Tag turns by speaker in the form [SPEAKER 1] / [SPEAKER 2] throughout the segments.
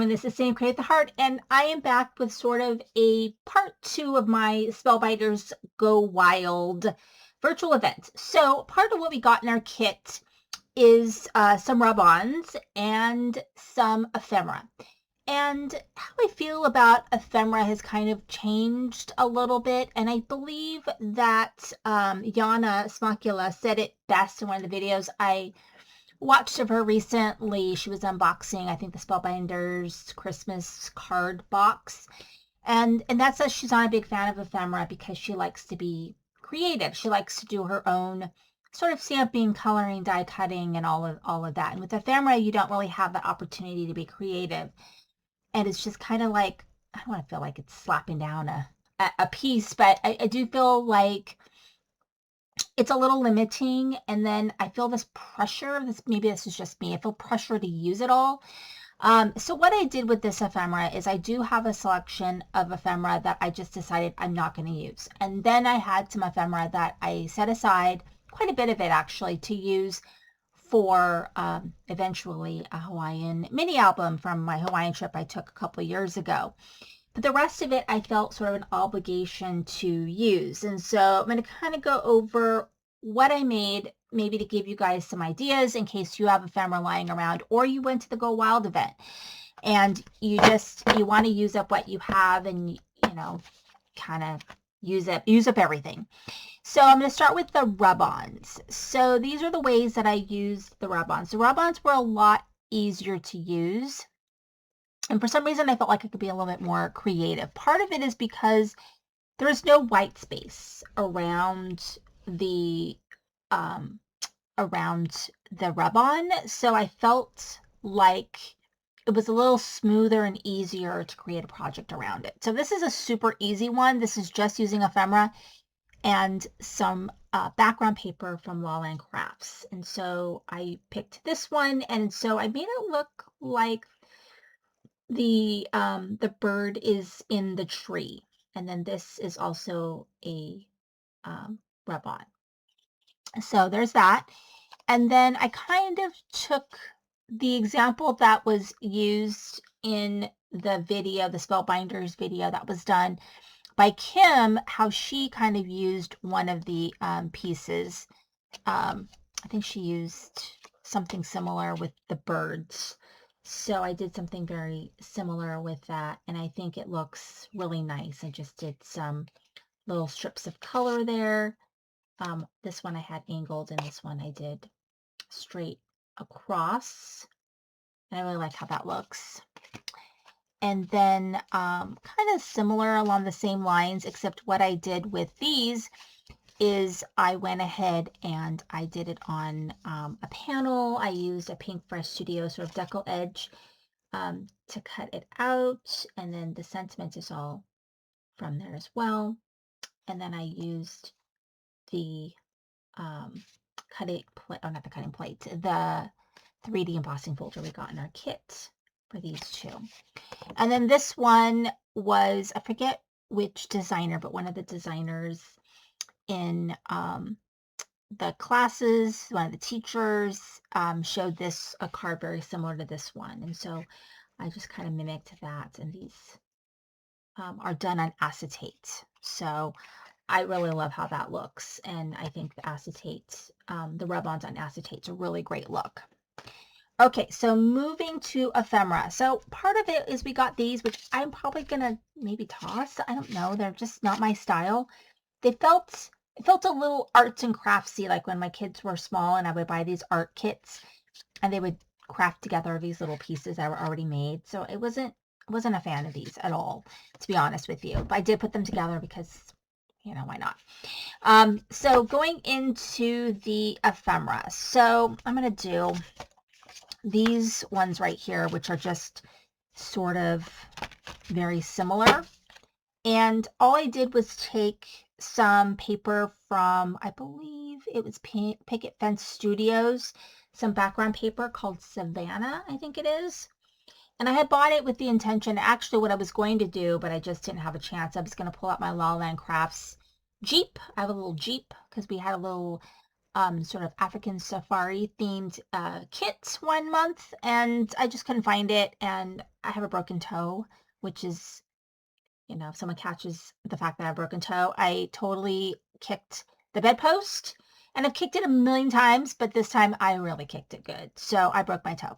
[SPEAKER 1] and this is Sam Create the Heart, and I am back with sort of a part 2 of my Spellbinders Go Wild virtual event. So part of what we got in our kit is some rub-ons and some ephemera. And how I feel about ephemera has kind of changed a little bit, and I believe that Yana Smakula said it best in one of the videos I watched of her recently. She was unboxing, I think, the Spellbinders Christmas card box. And that says she's not a big fan of ephemera because she likes to be creative. She likes to do her own sort of stamping, coloring, die cutting, and all of that. And with ephemera, you don't really have that opportunity to be creative. And it's just kind of like, I don't want to feel like it's slapping down a piece, but I do feel like it's a little limiting. And then I feel this pressure, maybe this is just me, I feel pressure to use it all. So what I did with this ephemera is I do have a selection of ephemera that I just decided I'm not going to use. And then I had some ephemera that I set aside, quite a bit of it actually, to use for eventually a Hawaiian mini album from my Hawaiian trip I took a couple of years ago. But the rest of it, I felt sort of an obligation to use. And so I'm going to kind of go over what I made, maybe to give you guys some ideas in case you have ephemera lying around or you went to the Go Wild event and you want to use up what you have and, you know, kind of use up everything. So I'm going to start with the rub-ons. So these are the ways that I used the rub-ons. The rub-ons were a lot easier to use. And for some reason, I felt like I could be a little bit more creative. Part of it is because there is no white space around the rub-on. So I felt like it was a little smoother and easier to create a project around it. So this is a super easy one. This is just using ephemera and some background paper from Lawland Crafts. And so I picked this one, and so I made it look like the bird is in the tree. And then this is also a rub-on. So there's that. And then I kind of took the example that was used in the video, the Spellbinders video that was done by Kim, how she kind of used one of the pieces. I think she used something similar with the birds. So I did something very similar with that, and I think it looks really nice. I just did some little strips of color there. This one I had angled, and this one I did straight across. And I really like how that looks. And then kind of similar along the same lines, except what I did with these is I went ahead and I did it on a panel. I used a Pink Fresh Studio sort of decal edge to cut it out. And then the sentiment is all from there as well. And then I used the cutting plate, oh, not the cutting plate, the 3D embossing folder we got in our kit for these two. And then this one was, I forget which designer, but one of the designers in the classes, one of the teachers showed a card very similar to this one. And so I just kind of mimicked that. And these are done on acetate. So I really love how that looks. And I think the acetate, the rub-ons on acetate's a really great look. Okay, so moving to ephemera. So part of it is we got these, which I'm probably going to maybe toss. I don't know. They're just not my style. It felt a little arts and craftsy, like when my kids were small and I would buy these art kits and they would craft together these little pieces that were already made. So I wasn't a fan of these at all, to be honest with you. But I did put them together because, you know, why not? So going into the ephemera. So I'm going to do these ones right here, which are just sort of very similar. And all I did was take some paper from, I believe it was Picket Fence Studios, some background paper called Savannah, I think it is. And I had bought it with the intention, actually what I was going to do, but I just didn't have a chance. I was going to pull out my Lawland Crafts Jeep. I have a little Jeep because we had a little sort of African safari themed kit one month, and I just couldn't find it. And I have a broken toe, which is, if someone catches the fact that I have a broken toe, I totally kicked the bedpost. And I've kicked it a million times, but this time I really kicked it good. So I broke my toe.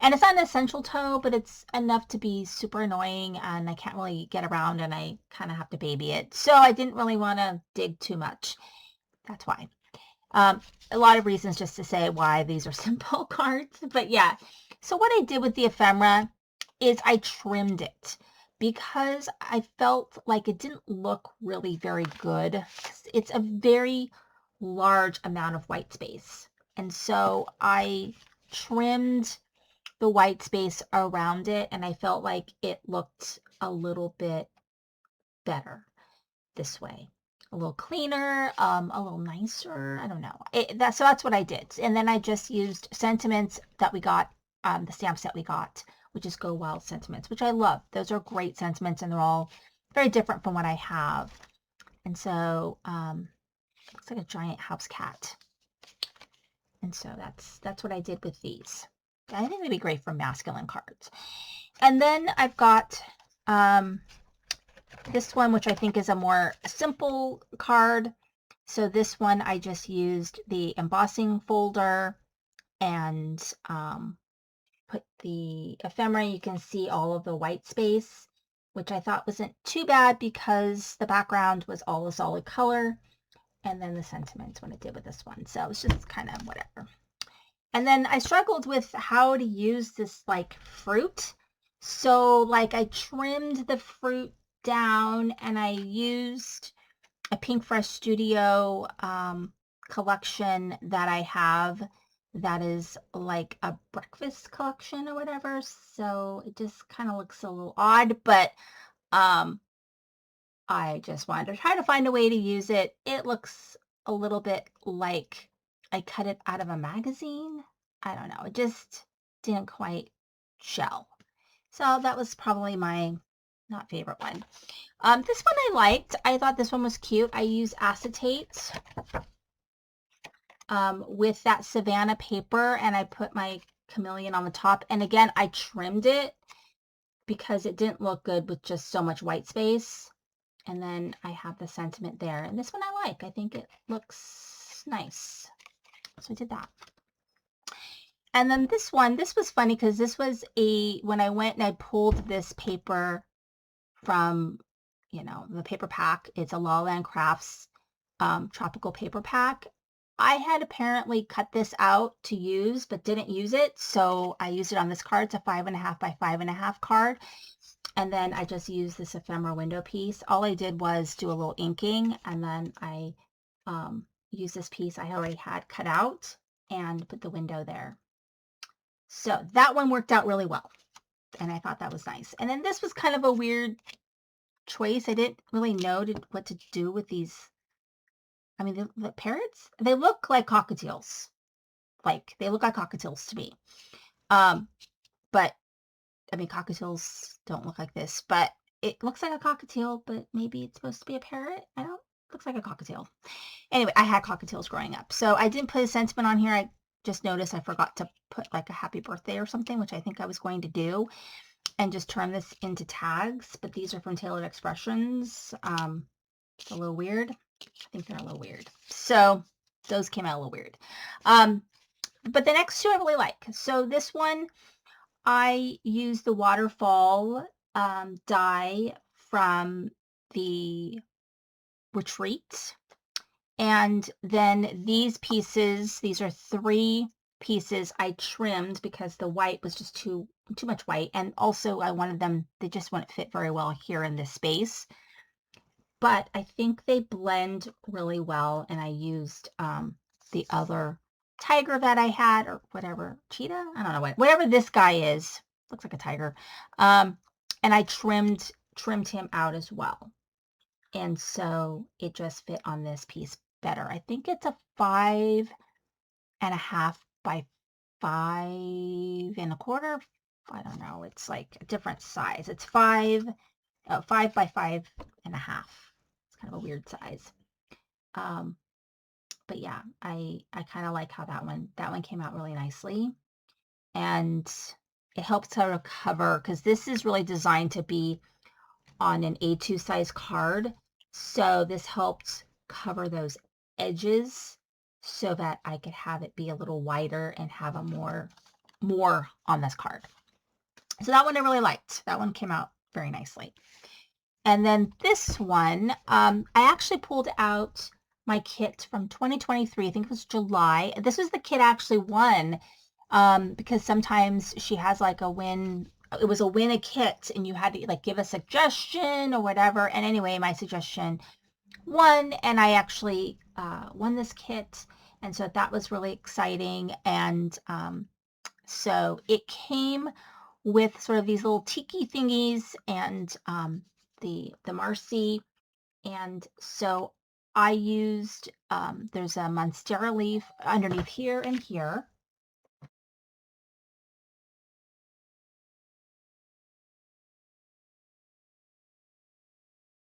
[SPEAKER 1] And it's not an essential toe, but it's enough to be super annoying, and I can't really get around, and I kind of have to baby it. So I didn't really want to dig too much. That's why. Um, a lot of reasons just to say why these are simple cards. But yeah, so what I did with the ephemera is I trimmed it because I felt like it didn't look really very good. It's a very large amount of white space. And so I trimmed the white space around it, and I felt like it looked a little bit better this way. A little cleaner, a little nicer. I don't know. So that's what I did. And then I just used sentiments that we got, the stamps that we got, which is Go Wild sentiments, which I love. Those are great sentiments, and they're all very different from what I have. And so, looks like a giant house cat. And so that's what I did with these. I think they'd be great for masculine cards. And then I've got this one, which I think is a more simple card. So this one, I just used the embossing folder and put the ephemera. You can see all of the white space, which I thought wasn't too bad because the background was all a solid color. And then the sentiments when I did with this one. So it's just kind of whatever. And then I struggled with how to use this like fruit. So like I trimmed the fruit down, and I used a Pink Fresh Studio collection that I have that is like a breakfast collection or whatever. So it just kind of looks a little odd, but I just wanted to try to find a way to use it. It looks a little bit like I cut it out of a magazine. I don't know. It just didn't quite gel. So that was probably my not favorite one. This one I liked. I thought this one was cute. I used acetate with that Savannah paper, and I put my chameleon on the top. And again, I trimmed it because it didn't look good with just so much white space. And then I have the sentiment there. And this one I like. I think it looks nice. So I did that. And then this one, this was funny because this was when I went and I pulled this paper from, the paper pack. It's a La Land Crafts tropical paper pack. I had apparently cut this out to use, but didn't use it. So I used it on this card. It's a 5.5 by 5.5 card. And then I just used this ephemera window piece. All I did was do a little inking, and then I used this piece I already had cut out and put the window there. So that one worked out really well, and I thought that was nice. And then this was kind of a weird choice. I didn't really know what to do with these. I mean, the parrots, they look like cockatiels. They look like cockatiels to me. But I mean, cockatiels don't look like this, but it looks like a cockatiel, but maybe it's supposed to be a parrot. I don't, looks like a cockatiel. Anyway, I had cockatiels growing up. So I didn't put a sentiment on here. I just noticed I forgot to put like a happy birthday or something, which I think I was going to do, and just turn this into tags. But these are from Tailored Expressions. It's a little weird. I think they're a little weird. So those came out a little weird. But the next two I really like. So this one, I use the waterfall die from the retreat. And then these pieces, these are 3 pieces I trimmed because the white was just too much white. And also I wanted them, they just wouldn't fit very well here in this space. But I think they blend really well. And I used the other tiger that I had, or whatever, cheetah? I don't know whatever this guy is. Looks like a tiger. And I trimmed him out as well. And so it just fit on this piece better. I think it's a 5.5 by 5.25. I don't know. It's like a different size. It's 5 by 5.5. It's kind of a weird size. But yeah, I kind of like how that one came out really nicely. And it helps to cover, because this is really designed to be on an A2 size card. So this helped cover those edges so that I could have it be a little wider and have a more on this card. So that one I really liked. That one came out very nicely. And then this one, I actually pulled out my kit from 2023. I think it was July. This was the kit I actually won, because sometimes she has like a win. It was a win a kit, and you had to like give a suggestion or whatever. And anyway, my suggestion won, and I actually won this kit. And so that was really exciting. And so it came with sort of these little tiki thingies and the Marcy. And so I used, there's a monstera leaf underneath here and here.